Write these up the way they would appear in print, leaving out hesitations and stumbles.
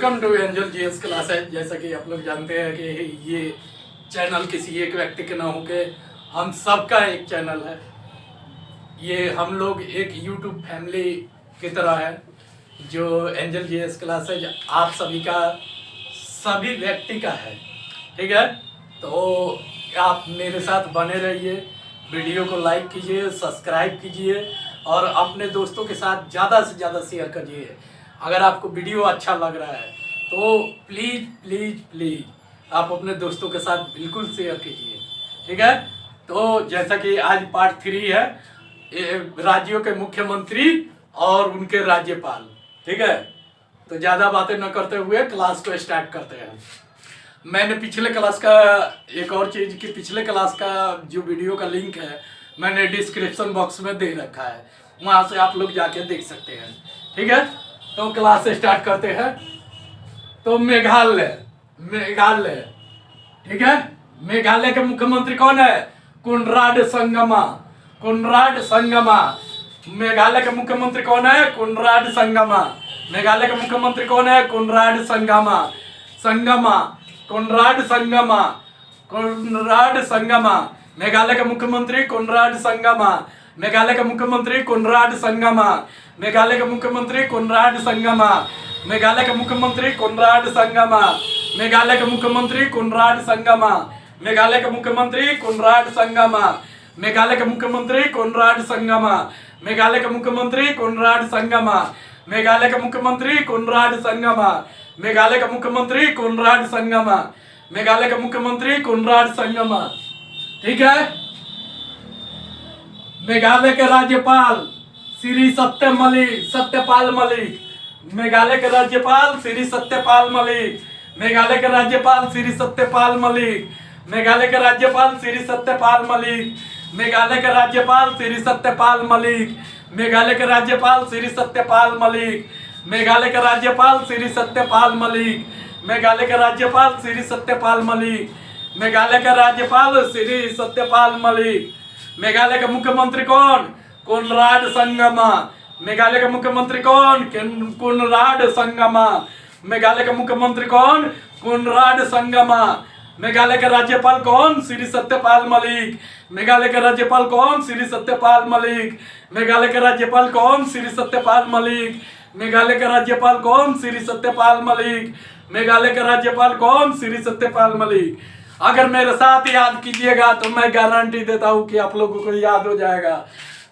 Welcome to Angel GS classes. जैसा कि आप लोग जानते हैं कि ये चैनल किसी एक व्यक्ति के ना होके हम सबका एक चैनल है। ये हम लोग एक यूट्यूब फैमिली की तरह है जो एंजल जीएस क्लासेस आप सभी का सभी व्यक्ति का है। ठीक है, तो आप मेरे साथ बने रहिए, वीडियो को लाइक कीजिए, सब्सक्राइब कीजिए और अपने दोस्तों के साथ ज़्यादा से ज़्यादा शेयर करिए। अगर आपको वीडियो अच्छा लग रहा है तो प्लीज़ प्लीज़ प्लीज़ आप अपने दोस्तों के साथ बिल्कुल शेयर कीजिए। ठीक है, तो जैसा कि आज पार्ट 3 है राज्यों के मुख्यमंत्री और उनके राज्यपाल। ठीक है, तो ज़्यादा बातें न करते हुए क्लास को स्टार्ट करते हैं। मैंने पिछले क्लास का एक और चीज़ कि पिछले क्लास का जो वीडियो का लिंक है मैंने डिस्क्रिप्शन बॉक्स में दे रखा है, वहाँ से आप लोग जाके देख सकते हैं। ठीक है, तो क्लास स्टार्ट करते हैं। तो मेघालय ठीक है, मेघालय के मुख्यमंत्री कौन है? कोनराड संगमा। मेघालय के मुख्यमंत्री कौन है? कोनराड संगमा। मेघालय के मुख्यमंत्री कौन है? कोनराड संगमा। मेघालय के मुख्यमंत्री कोनराड संगमा। मेघालय के मुख्यमंत्री कोनराड संगमा। मेघालय के मुख्यमंत्री कोनराड संगमा। मेघालय के मुख्यमंत्री कोनराड संगमा। मेघालय के मुख्यमंत्री कोनराड संगमा। मेघालय के मुख्यमंत्री कोनराड संगमा। मेघालय के मुख्यमंत्री कोनराड संगमा। मेघालय के मुख्यमंत्री कोनराड संगमा। मेघालय के मुख्यमंत्री कोनराड संगमा। मेघालय के मुख्यमंत्री कोनराड संगमा। मेघालय के मुख्यमंत्री कोनराड संगमा। ठीक है, मेघालय के राज्यपाल श्री सत्यपाल मलिक। मेघालय के राज्यपाल श्री सत्यपाल मलिक। मेघालय के राज्यपाल श्री सत्यपाल मलिक। मेघालय के राज्यपाल श्री सत्यपाल मलिक। मेघालय के राज्यपाल श्री सत्यपाल मलिक। मेघालय के राज्यपाल श्री सत्यपाल मलिक। मेघालय के राज्यपाल श्री सत्यपाल मलिक। मेघालय के राज्यपाल श्री सत्यपाल मलिक। मेघालय के राज्यपाल श्री सत्यपाल मलिक। मेघालय के मुख्यमंत्री कौन? कोनराड संगमा। मेघालय के मुख्यमंत्री कौन? कोनराड संगमा। मेघालय के मुख्यमंत्री कौन? कोनराड संगमा। मेघालय के राज्यपाल कौन? श्री सत्यपाल मलिक। मेघालय के राज्यपाल कौन? श्री सत्यपाल मलिक। मेघालय के राज्यपाल कौन? श्री सत्यपाल मलिक। मेघालय के राज्यपाल कौन? श्री सत्यपाल मलिक। मेघालय के राज्यपाल कौन? श्री सत्यपाल मलिक। अगर मेरे साथ याद कीजिएगा तो मैं गारंटी देता हूँ कि आप लोगों को याद हो जाएगा।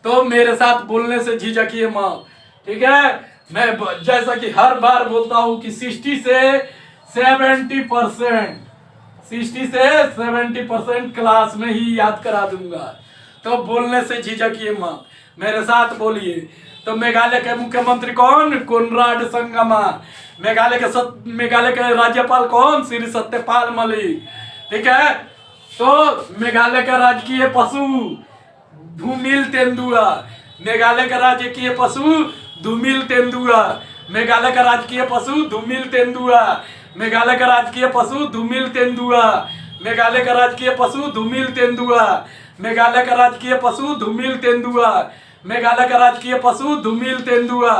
तो मेरे साथ बोलने से झिझकिए मत। ठीक है, मैं जैसा कि हर बार बोलता हूँ कि 60 से 70% क्लास में ही याद करा दूंगा। तो बोलने से झिझकिए मत, मेरे साथ बोलिए। तो मेघालय के मुख्यमंत्री कौन? कोनराड संगमा। मेघालय के राज्यपाल कौन? श्री सत्यपाल मलिक। ठीक है, तो मेघालय का राजकीय पशु धूमिल तेंदुआ। मेघालय का राजकीय पशु धूमिल तेंदुआ। मेघालय का राजकीय पशु धूमिल तेंदुआ। मेघालय का राजकीय पशु धूमिल तेंदुआ। मेघालय का राजकीय पशु धूमिल तेंदुआ। मेघालय का राजकीय पशु धूमिल तेंदुआ।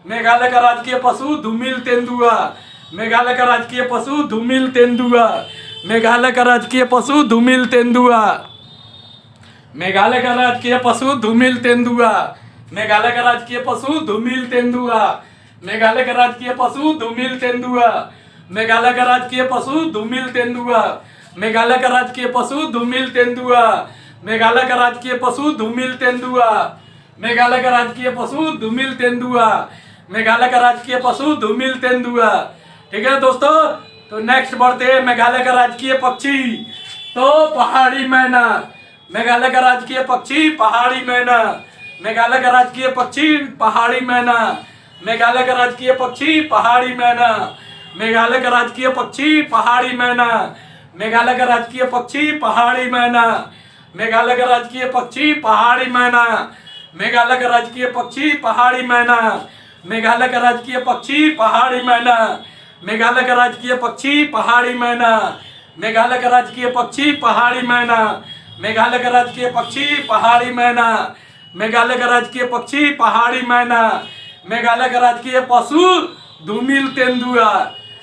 मेघालय का राजकीय पशु धूमिल तेंदुआ। मेघालय का राजकीय पशु धूमिल तेंदुआ। मेघालय का राजकीय पशु धूमिल तेंदुआ। मेघालय का राजकीय पशु धूमिल तेंदुआ। मेघालय का राजकीय पशु धूमिल तेंदुआ। मेघालय का राजकीय पशु धूमिल तेंदुआ। मेघालय का राजकीय पशु धूमिल तेंदुआ। मेघालय का राजकीय पशु धूमिल तेंदुआ। मेघालय का राजकीय पशु धूमिल तेंदुआ। मेघालय का राजकीय पशु धूमिल तेंदुआ। मेघालय का राजकीय पशु धूमिल तेंदुआ। मेघालय का राजकीय पशु धूमिल तेंदुआ। ठीक है दोस्तों, तो नेक्स्ट बढ़ते हैं। मेघालय का राजकीय पक्षी तो पहाड़ी मैना। मेघालय का राजकीय पक्षी पहाड़ी मैना। मेघालय का राजकीय पक्षी पहाड़ी मैना। मेघालय का राजकीय पक्षी पहाड़ी मैना। मेघालय का राजकीय पक्षी पहाड़ी मैना। मेघालय का राजकीय पक्षी पहाड़ी मैना। मेघालय का राजकीय पक्षी पहाड़ी मैना। मेघालय का राजकीय पक्षी पहाड़ी मैना। मेघालय का राजकीय पक्षी पहाड़ी मैना। मेघालय का राजकीय पक्षी पहाड़ी मैना। मेघालय का राजकीय पक्षी पहाड़ी मैना। मेघालय का राजकीय पक्षी पहाड़ी मैना। मेघालय का राजकीय पक्षी पहाड़ी मैना। मेघालय का राजकीय पशु धूमिल तेंदुआ।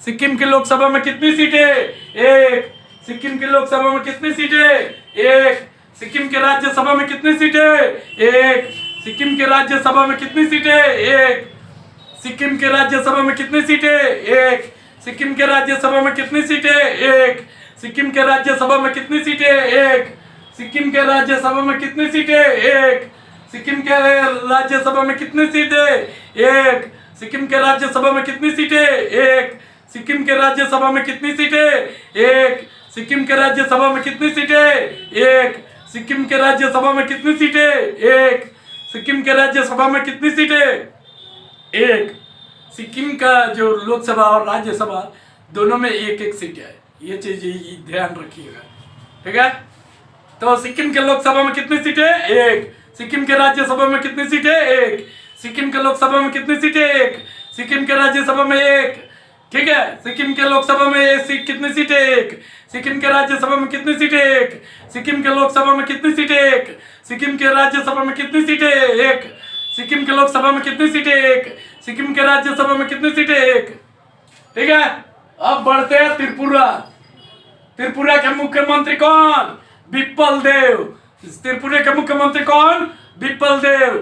सिक्किम की लोकसभा में कितनी सीटें? एक। सिक्किम की लोकसभा में कितनी सीटें? एक। सिक्किम के राज्यसभा में कितनी सीटें? एक। सिक्किम के राज्यसभा में कितनी सीटें? एक। सिक्किम के राज्यसभा में कितनी सीटें? एक। सिक्किम के राज्यसभा में कितनी सीटें? एक। सिक्किम के राज्यसभा में कितनी सीटें? एक। सिक्किम के राज्यसभा में कितनी सीटें? एक। सिक्किम के राज्यसभा में कितनी सीटें? एक। सिक्किम के राज्यसभा में कितनी सीटें? एक। सिक्किम के राज्यसभा में कितनी सीटें? एक। सिक्किम के राज्यसभा में कितनी सीटें? एक। सिक्किम के राज्यसभा में कितनी सीटें? एक। सिक्किम के राज्यसभा में कितनी सीटें? एक। सिक्किम का जो लोकसभा और राज्यसभा दोनों में एक एक सीट है, ये चीज ध्यान रखिएगा, ठीक है। तो सिक्किम के लोकसभा में कितनी सीटें? एक। सिक्किम के राज्यसभा में कितनी सीटें? एक। सिक्किम के लोकसभा में कितनी सीटें? एक। सिक्किम के राज्यसभा में एक, ठीक है। सिक्किम के लोकसभा में कितनी सीटें? एक। सिक्किम के राज्यसभा में कितनी सीटें? एक। सिक्किम के लोकसभा में कितनी सीटें? एक। सिक्किम के राज्यसभा में कितनी सीटें? एक। सिक्किम के लोकसभा में कितनी सीटें? एक। सिक्किम के राज्यसभा में कितनी सीटें? एक, ठीक है। अब बढ़ते हैं त्रिपुरा। त्रिपुरा के मुख्यमंत्री कौन? विप्ल देव। त्रिपुरा के मुख्यमंत्री कौन? विप्ल देव।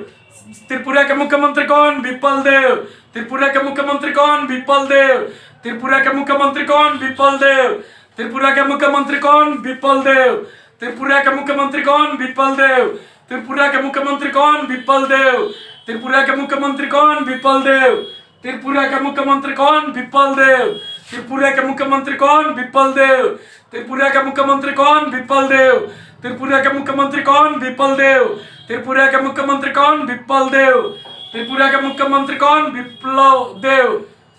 त्रिपुरा के मुख्यमंत्री कौन? विप्ल देव। त्रिपुरा के मुख्यमंत्री कौन? विप्ल देव। त्रिपुरा के मुख्यमंत्री कौन? विप्ल देव। त्रिपुरा के मुख्यमंत्री कौन? विप्ल देव। त्रिपुरा के मुख्यमंत्री कौन? विप्ल देव। त्रिपुरा के मुख्यमंत्री कौन? विप्ल देव। त्रिपुरा के मुख्यमंत्री कौन? विप्ल देव। त्रिपुरा के मुख्यमंत्री कौन? विप्ल देव। त्रिपुरा के मुख्यमंत्री कौन? विप्ल देव। त्रिपुरा के मुख्यमंत्री कौन? विप्ल देव। त्रिपुरा के मुख्यमंत्री कौन? विप्ल देव। त्रिपुरा के मुख्यमंत्री कौन? विप्ल देव। त्रिपुरा के मुख्यमंत्री कौन? विप्ल देव।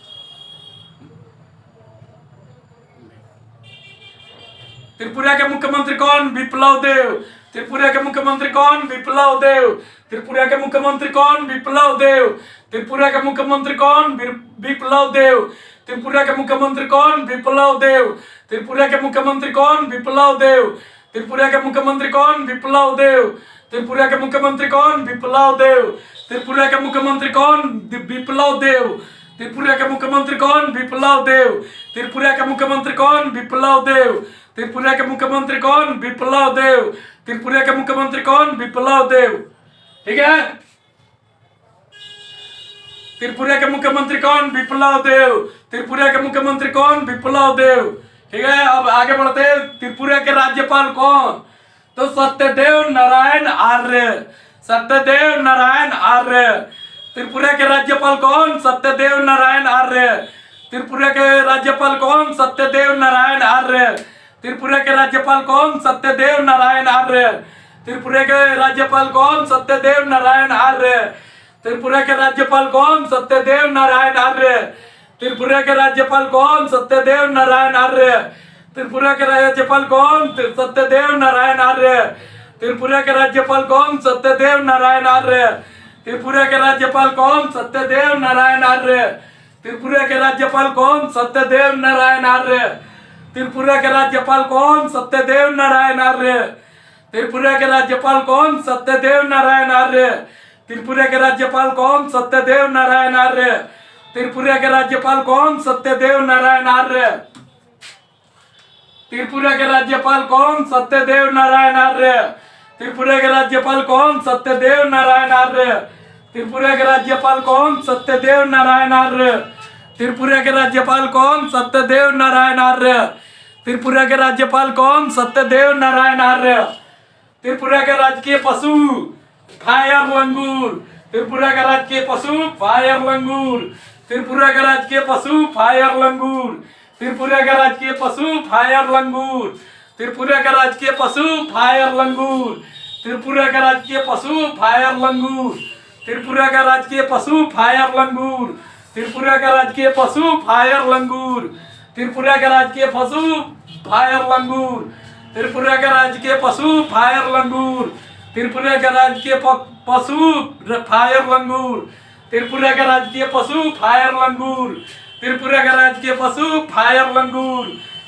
त्रिपुरा के मुख्यमंत्री कौन? विप्लव देव। त्रिपुरा के मुख्यमंत्री कौन? विप्लव देव। त्रिपुरा के मुख्यमंत्री कौन? विप्लव देव। त्रिपुरा के मुख्यमंत्री कौन? विप्लव देव। त्रिपुरा के मुख्यमंत्री कौन? विप्लव देव। त्रिपुरा के मुख्यमंत्री कौन? विप्लव देव। त्रिपुरा के मुख्यमंत्री कौन? विप्लव देव। त्रिपुरा के मुख्यमंत्री कौन? विप्लव देव। त्रिपुरा के मुख्यमंत्री कौन? विप्लव देव। त्रिपुरा के मुख्यमंत्री कौन? विप्लव देव। त्रिपुरा के मुख्यमंत्री कौन? विप्लव देव। त्रिपुरा के मुख्यमंत्री कौन? विप्लव देव। त्रिपुरा के मुख्यमंत्री कौन? विप्लव देव, ठीक है। त्रिपुरा के मुख्यमंत्री कौन? विप्लव देव। त्रिपुरा के मुख्यमंत्री कौन? विप्लव देव, ठीक है। अब आगे बढ़ते हैं। त्रिपुरा के राज्यपाल कौन? तो सत्यदेव नारायण आर्य। सत्यदेव नारायण आर्य। त्रिपुरा के राज्यपाल कौन? सत्यदेव नारायण आर्य। त्रिपुरा के राज्यपाल कौन? सत्यदेव नारायण आर्य। त्रिपुरा के राज्यपाल कौन? सत्यदेव नारायण आर्य। त्रिपुरा के राज्यपाल कौन? सत्यदेव नारायण आर्य। त्रिपुरा के राज्यपाल कौन? सत्यदेव नारायण आर्य। त्रिपुरा के राज्यपाल कौन? सत्यदेव नारायण आर्य। त्रिपुरा के राज्यपाल कौन? सत्यदेव नारायण आर्य। त्रिपुरा के राज्यपाल कौन? सत्यदेव नारायण आर्य। त्रिपुरा के राज्यपाल कौन? सत्यदेव नारायण आर्य। त्रिपुरा के राज्यपाल कौन? सत्यदेव नारायण आर्य। त्रिपुरा के राज्यपाल कौन? सत्यदेव नारायण आर्य। त्रिपुरा के राज्यपाल कौन? सत्यदेव नारायण आर्य। त्रिपुरा के राज्यपाल कौन? सत्यदेव नारायण आर्य। त्रिपुरा के राज्यपाल कौन? सत्यदेव नारायण आर्य। त्रिपुरा के राज्यपाल कौन? सत्यदेव नारायण आर्य। त्रिपुरा के राज्यपाल कौन? सत्यदेव नारायण आर्य। त्रिपुरा के राज्यपाल कौन? सत्यदेव नारायण आर्य। त्रिपुरा के राज्यपाल कौन? सत्यदेव नारायण आर्य। त्रिपुरा के राज्यपाल कौन? सत्यदेव नारायण आर्य। त्रिपुरा के राजकीय पशु फायर लंगूर। त्रिपुरा का राजकीय पशु फायर लंगूर। त्रिपुरा का राजकीय पशु फायर लंगूर। त्रिपुरा का राजकीय पशु फायर लंगूर। त्रिपुरा का राजकीय पशु फायर लंगूर। त्रिपुरा का राजकीय पशु फायर लंगूर। त्रिपुरा का राजकीय पशु फायर लंगूर। त्रिपुरा का राजकीय पशु फायर लंगूर। त्रिपुरा का राजकीय पशु फायर लंगूर। त्रिपुरा का राजकीय पशु फायर लंगूर। त्रिपुरा का राजकीय पशु फायर लंगूर। त्रिपुरा का राजकीय पशु फायर लंगूर। त्रिपुरा का राजकीय पशु फायर लंगूर।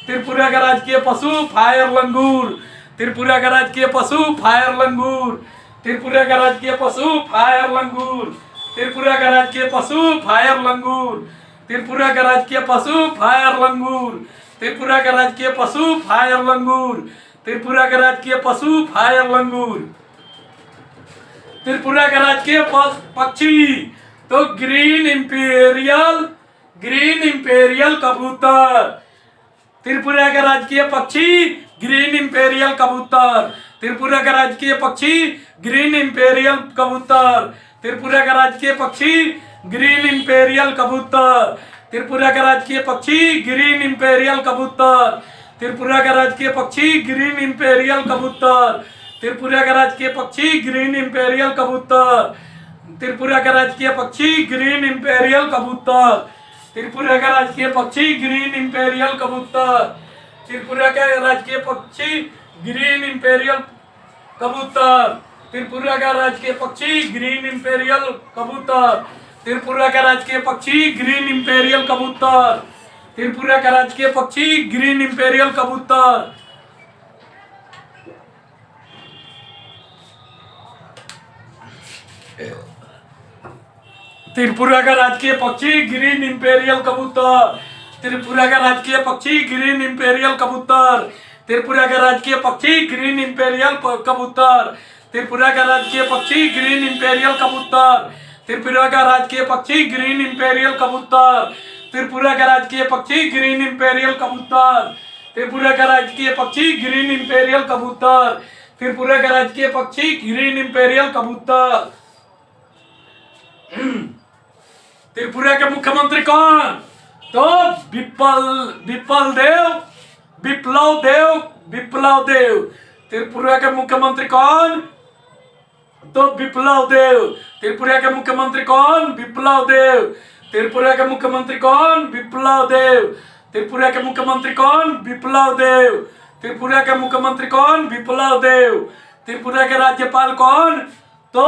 त्रिपुरा का राजकीय पशु फायर लंगूर। त्रिपुरा का राजकीय पशु फायर लंगूर। त्रिपुरा का राजकीय पशु फायर लंगूर। त्रिपुरा का राजकीय पशु फायर लंगूर। त्रिपुरा का राजकीय पशु फायर लंगूर। त्रिपुरा का राजकीय पशु फायर लंगूर। त्रिपुरा का राजकीय पशु फायर लंगूर। त्रिपुरा का राजकीय पक्षी तो ग्रीन इंपेरियल कबूतर। त्रिपुरा का राजकीय पक्षी ग्रीन इंपेरियल कबूतर। त्रिपुरा का राजकीय पक्षी ग्रीन इंपेरियल कबूतर। त्रिपुरा का राजकीय पक्षी ग्रीन इंपेरियल कबूतर। त्रिपुरा का राजकीय पक्षी ग्रीन इंपेरियल कबूतर। त्रिपुरा का राजकीय पक्षी ग्रीन इंपेरियल कबूतर। त्रिपुरा का राजकीय पक्षी ग्रीन इंपेरियल कबूतर। त्रिपुरा का राजकीय पक्षी ग्रीन इंपेरियल कबूतर। त्रिपुरा का राजकीय पक्षी ग्रीन इंपेरियल कबूतर। त्रिपुरा का राजकीय पक्षी ग्रीन इंपेरियल कबूतर। त्रिपुरा का राजकीय पक्षी ग्रीन इंपेरियल कबूतर। त्रिपुरा का राजकीय पक्षी ग्रीन इंपेरियल कबूतर। त्रिपुरा का राजकीय पक्षी ग्रीन इंपेरियल कबूतर। त्रिपुरा का राजकीय पक्षी ग्रीन इंपेरियल कबूतर। त्रिपुरा का राजकीय पक्षी ग्रीन इंपेरियल कबूतर। त्रिपुरा का राजकीय पक्षी ग्रीन इंपेरियल कबूतर। त्रिपुरा का राजकीय पक्षी ग्रीन इंपेरियल कबूतर। त्रिपुरा का राजकीय पक्षी ग्रीन इंपेरियल कबूतर। त्रिपुरा का राजकीय पक्षी ग्रीन इंपेरियल कबूतर। त्रिपुरा का राजकीय पक्षी ग्रीन इंपेरियल कबूतर। त्रिपुरा का राजकीय पक्षी ग्रीन इंपेरियल कबूतर। त्रिपुरा के मुख्यमंत्री कौन? तो विप्लव देव। त्रिपुरा के मुख्यमंत्री कौन? तो विप्लव देव। त्रिपुरा के मुख्यमंत्री कौन? विप्लव देव। त्रिपुरा के मुख्यमंत्री कौन? विप्लव देव। त्रिपुरा के मुख्यमंत्री कौन? विप्लव देव। त्रिपुरा के मुख्यमंत्री कौन? विप्लव देव। त्रिपुरा के राज्यपाल कौन? तो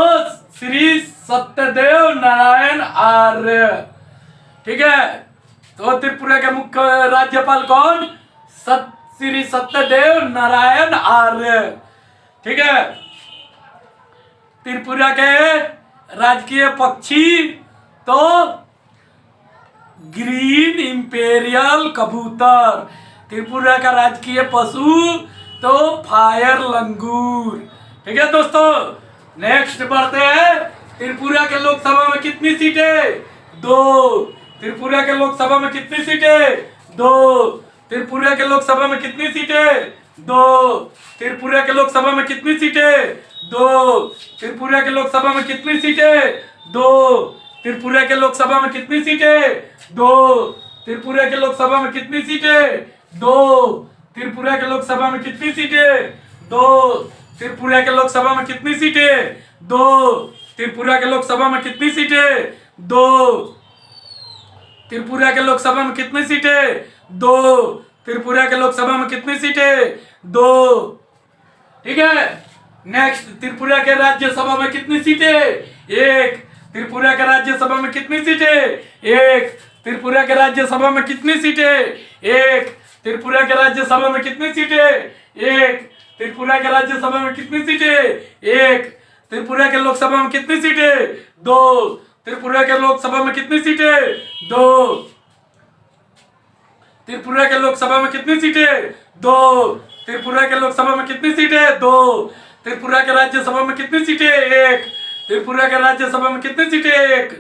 श्री सत्यदेव नारायण आर्य। ठीक है, तो त्रिपुरा के मुख्य राज्यपाल कौन? श्री सत्यदेव नारायण आर्य। ठीक है, त्रिपुरा के राजकीय पक्षी तो ग्रीन इंपेरियल कबूतर। त्रिपुरा का राजकीय पशु तो फायर लंगूर। ठीक है दोस्तों, नेक्स्ट बढ़ते हैं। त्रिपुरा के लोकसभा में कितनी सीटें? 2। त्रिपुरा के लोकसभा में कितनी सीटें? 2। त्रिपुरा के लोकसभा में कितनी सीटें? 2। त्रिपुरा के लोकसभा में कितनी सीटें? 2। त्रिपुरा के लोकसभा में कितनी सीटें? 2। त्रिपुरा के लोकसभा में कितनी सीटें? 2। त्रिपुरा के लोकसभा में कितनी सीटें? 2। त्रिपुरा के लोकसभा में कितनी सीटें? 2। त्रिपुरा के लोकसभा में कितनी सीटें? 2। त्रिपुरा के लोकसभा में कितनी सीटें? 2। त्रिपुरा के लोकसभा में कितनी सीटें? 2। त्रिपुरा के लोकसभा में कितनी सीटें? 2। ठीक है, नेक्स्ट, त्रिपुरा के राज्यसभा में कितनी सीटें? 1। त्रिपुरा के राज्यसभा में कितनी सीटें? 1। त्रिपुरा के राज्यसभा में कितनी सीटें? 1। त्रिपुरा के राज्यसभा में कितनी सीटें? 1। त्रिपुरा के राज्यसभा में कितनी सीटें? 1। त्रिपुरा के लोकसभा में कितनी सीटें? 2। त्रिपुरा के लोकसभा में कितनी सीटें? 2। त्रिपुरा के लोकसभा में कितनी सीटें? 2। त्रिपुरा के लोकसभा में कितनी सीटें? 2। त्रिपुरा के राज्यसभा में कितनी सीटें? 1। त्रिपुरा के राज्यसभा में कितनी सीटें? 1।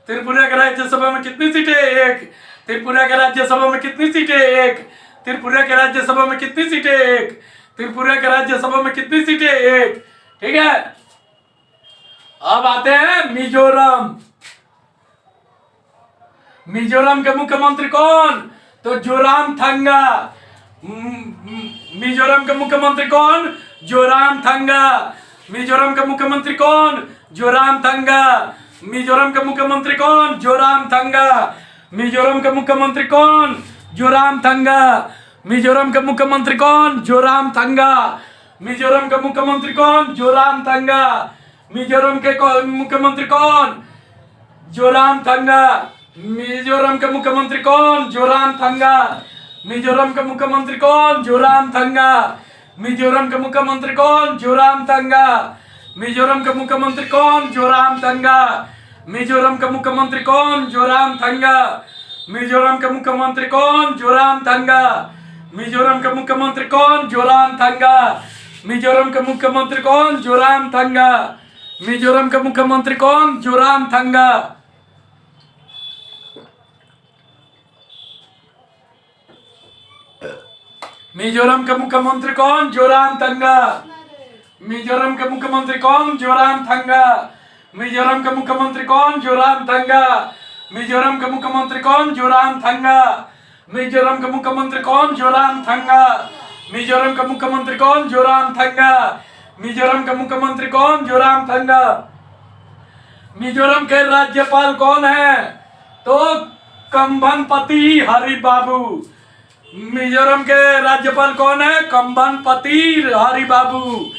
त्रिपुरा के राज्यसभा में कितनी सीटें? 1। त्रिपुरा के राज्यसभा में कितनी सीटें? 1। त्रिपुरा के राज्यसभा में कितनी सीटें? 1। त्रिपुरा के राज्यसभा में कितनी सीटें? 1। ठीक है, अब आते हैं मिजोरम। मिजोरम के मुख्यमंत्री कौन? तो जोरामथंगा। मिजोरम के मुख्यमंत्री कौन? जोरामथंगा। मिजोरम के मुख्यमंत्री कौन? जोरामथंगा। मिजोरम के मुख्यमंत्री कौन? जोरामथंगा। मिजोरम के मुख्यमंत्री कौन? जोरामथंगा। मिजोरम के मुख्यमंत्री कौन? जोरामथंगा। मिजोरम के मुख्यमंत्री कौन? जोरामथंगा। मिजोरम के मुख्यमंत्री कौन? जोरामथंगा। मिजोरम के मुख्यमंत्री कौन? जोरामथंगा। मिजोरम के मुख्यमंत्री कौन? जोरामथंगा। मिजोरम के मुख्यमंत्री कौन? जोरामथंगा। मिजोरम के मुख्यमंत्री कौन? जोरामथंगा। मिजोरम के मुख्यमंत्री कौन? जोरामथंगा। मिजोरम के मुख्यमंत्री कौन? जोरामथंगा। मिजोरम के मुख्यमंत्री कौन? जोरामथंगा। मिजोरम के मुख्यमंत्री कौन? जोरामथंगा। मिजोरम के मुख्यमंत्री कौन? जोरामथंगा। मिजोरम के मुख्यमंत्री कौन? जोरामथंगा। मिजोरम के मुख्यमंत्री कौन? जोरामथंगा। मिजोरम के मुख्यमंत्री कौन? जोरामथंगा। मिजोरम के मुख्यमंत्री कौन? जोरामथंगा। मिजोरम के मुख्यमंत्री कौन? जोरामथंगा। मिजोरम के मुख्यमंत्री कौन? जोरामथंगा। मिजोरम के मुख्यमंत्री कौन? जोरामथंगा। मिजोरम के राज्यपाल कौन है? तो कंबनपति हरिबाबू। मिजोरम के राज्यपाल कौन है? कंबनपति हरिबाबू।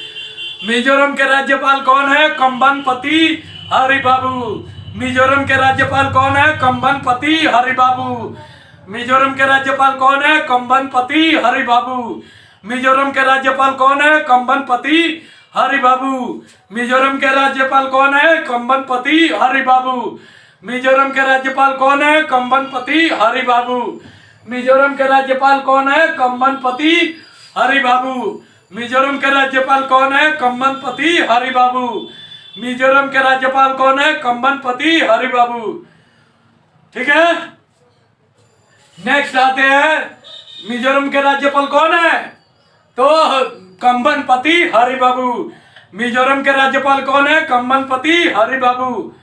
मिजोरम के राज्यपाल कौन है? कंबनपति हरिबाबू। मिजोरम के राज्यपाल कौन है? कंबनपति हरिबाबू। मिजोरम के राज्यपाल कौन है? कंबनपति हरिबाबू। मिजोरम के राज्यपाल कौन है? कंबनपति हरिबाबू। मिजोरम के राज्यपाल कौन है? कंबनपति हरिबाबू। मिजोरम के राज्यपाल कौन है? कंबनपति हरिबाबू। मिजोरम के राज्यपाल कौन है? कंबनपति हरिबाबू। मिजोरम के राज्यपाल कौन है? कंबनपति हरिबाबू। मिजोरम के राज्यपाल कौन है? कंबनपति हरिबाबू। ठीक है, नेक्स्ट आते हैं। मिजोरम के राज्यपाल कौन है? तो कंबनपति हरिबाबू। मिजोरम के राज्यपाल कौन है? कंबनपति हरिबाबू।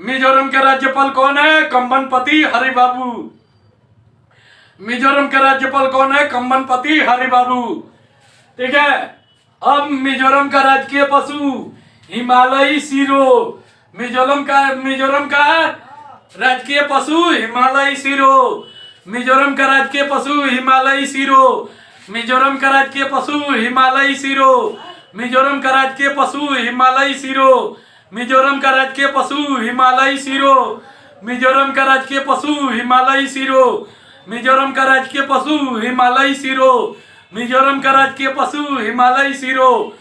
मिजोरम के राज्यपाल कौन है? कंबनपति हरिबाबू। मिजोरम के राज्यपाल कौन है? कंबनपति हरिबाबू। ठीक है, अब मिजोरम का राजकीय पशु हिमालयी सिरो। मिजोरम का राजकीय पशु हिमालयी सिरो। मिजोरम का राजकीय पशु हिमालयी सिरो। मिजोरम का राजकीय पशु हिमालयी सिरो। मिजोरम का राजकीय पशु हिमालयी सिरो। मिजोरम का राजकीय पशु हिमालयी सिरो। मिजोरम का राजकीय पशु हिमालयी सिरो। मिजोरम का राजकीय पशु हिमालयी सिरो। मिजोरम का राजकीय पशु हिमालयी सिरो।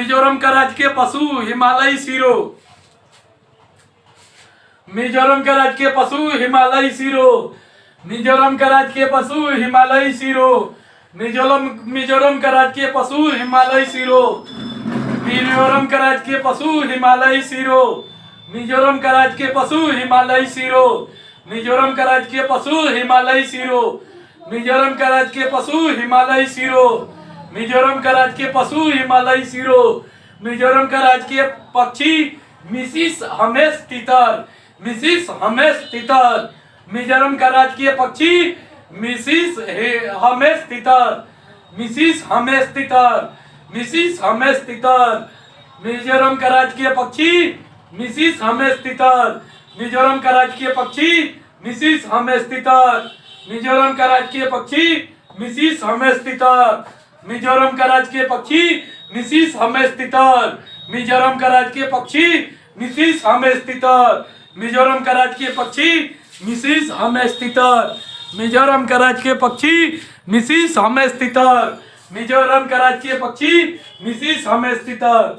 मिजोरम का राजकीय पशु हिमालयी सिरो। मिजोरम का राजकीय पशु हिमालयी सिरो। मिजोरम का राजकीय पशु हिमालयी सिरो। मिजोरम का राजकीय पशु हिमालयी सिरो। मिजोरम का राजकीय पशु हिमालयी सिरो। मिजोरम का राजकीय पशु हिमालयी सिरो। मिजोरम का राजकीय पशु हिमालयी सिरो। मिजोरम का राजकीय पशु हिमालयी सिरो। मिजोरम का राजकीय पशु हिमालयी सिरो। मिजोरम का राजकीय पक्षी मिसिस हमेश तितर। मिसिस हमेश तितर। मिजोरम का राजकीय पक्षी मिसिस हमेश तितर। मिसिस हमेश तितर। मिसिस हमेश तितर। मिजोरम का राजकीय पक्षी मिसिस हमेश तितर। मिजोरम का राजकीय पक्षी मिसिस हमेश तितर। मिजोरम का राजकीय पक्षी मिसिस हमेश तितर। मिजोरम का राजकीय पक्षी मिसिस हमेश तितर। मिजोरम का राजकीय पक्षी मिसिस हमेश तितर। मिजोरम का राजकीय पक्षी मिसिस हमेश तितर। मिजोरम का राजकीय पक्षी मिसिस हमेश तितर। मिजोरम का राजकीय पक्षी मिसिस हमेश तितर।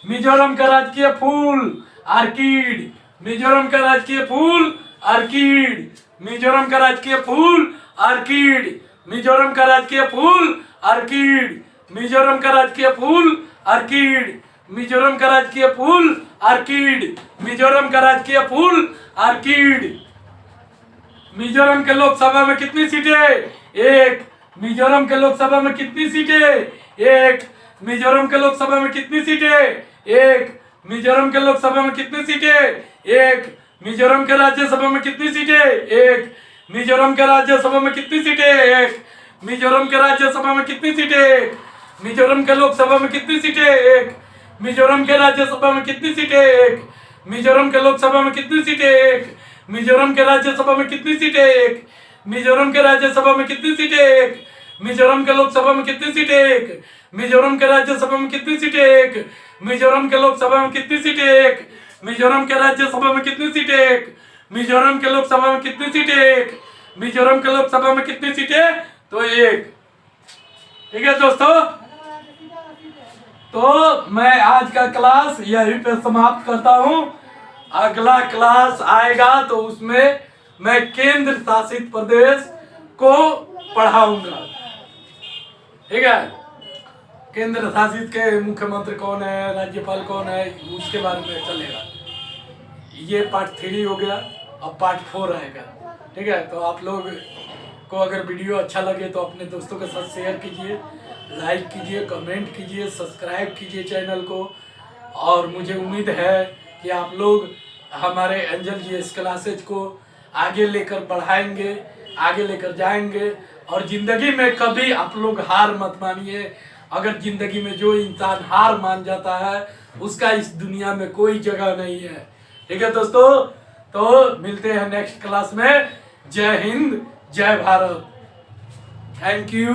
मिजोरम का राजकीय फूल आर्किड। मिजोरम का राजकीय फूल आर्किड। मिजोरम का राजकीय फूल आर्किड। मिजोरम का राजकीय फूल आर्किड। मिजोरम का राजकीय फूल आर्किड। मिजोरम का राजकीय फूल आर्किड। मिजोरम का राजकीय फूल आर्किड। मिजोरम के लोकसभा में कितनी सीटें? 1। मिजोरम के लोकसभा में कितनी सीटें? 1। मिजोरम के लोकसभा में कितनी सीटें? 1। मिजोरम के लोकसभा में कितनी सीटें? 1। मिजोरम के राज्यसभा में कितनी सीटें? 1। मिजोरम के राज्यसभा में कितनी सीटें? 1। मिजोरम के राज्यसभा में कितनी सीटें? 1। मिजोरम के लोकसभा में कितनी सीटें? 1। मिजोरम के राज्यसभा में कितनी सीटें? 1। मिजोरम के लोकसभा में कितनी सीटें? 1। मिजोरम के राज्यसभा में कितनी सीटें? 1। मिजोरम के राज्यसभा में कितनी सीटें? 1। मिजोरम के लोकसभा में कितनी सीटें? 1। मिजोरम के राज्यसभा में कितनी सीटें? 1। मिजोरम के लोकसभा में कितनी सीटें? 1। मिजोरम के राज्यसभा में कितनी सीटें? 1। मिजोरम के लोकसभा में कितनी सीटें? 1। मिजोरम के लोकसभा में कितनी सीटें? तो 1। ठीक है दोस्तों, तो मैं आज का क्लास यहीं पे समाप्त करता हूँ। अगला क्लास आएगा तो उसमें मैं केंद्र शासित प्रदेश को पढ़ाऊंगा। ठीक है, केंद्र शासित के मुख्यमंत्री कौन है, राज्यपाल कौन है, उसके बारे में चलेगा। ये पार्ट 3 हो गया, अब पार्ट 4 आएगा। ठीक है, तो आप लोग को अगर वीडियो अच्छा लगे तो अपने दोस्तों के साथ शेयर कीजिए, लाइक कीजिए, कमेंट कीजिए, सब्सक्राइब कीजिए चैनल को। और मुझे उम्मीद है कि आप लोग हमारे एंजल जीएस क्लासेज को आगे लेकर बढ़ाएंगे, आगे लेकर जाएंगे। और ज़िंदगी में कभी आप लोग हार मत मानिए। अगर ज़िंदगी में जो इंसान हार मान जाता है उसका इस दुनिया में कोई जगह नहीं है। ठीक है दोस्तों, तो मिलते हैं नेक्स्ट क्लास में। जय हिंद, जय भारत, थैंक यू।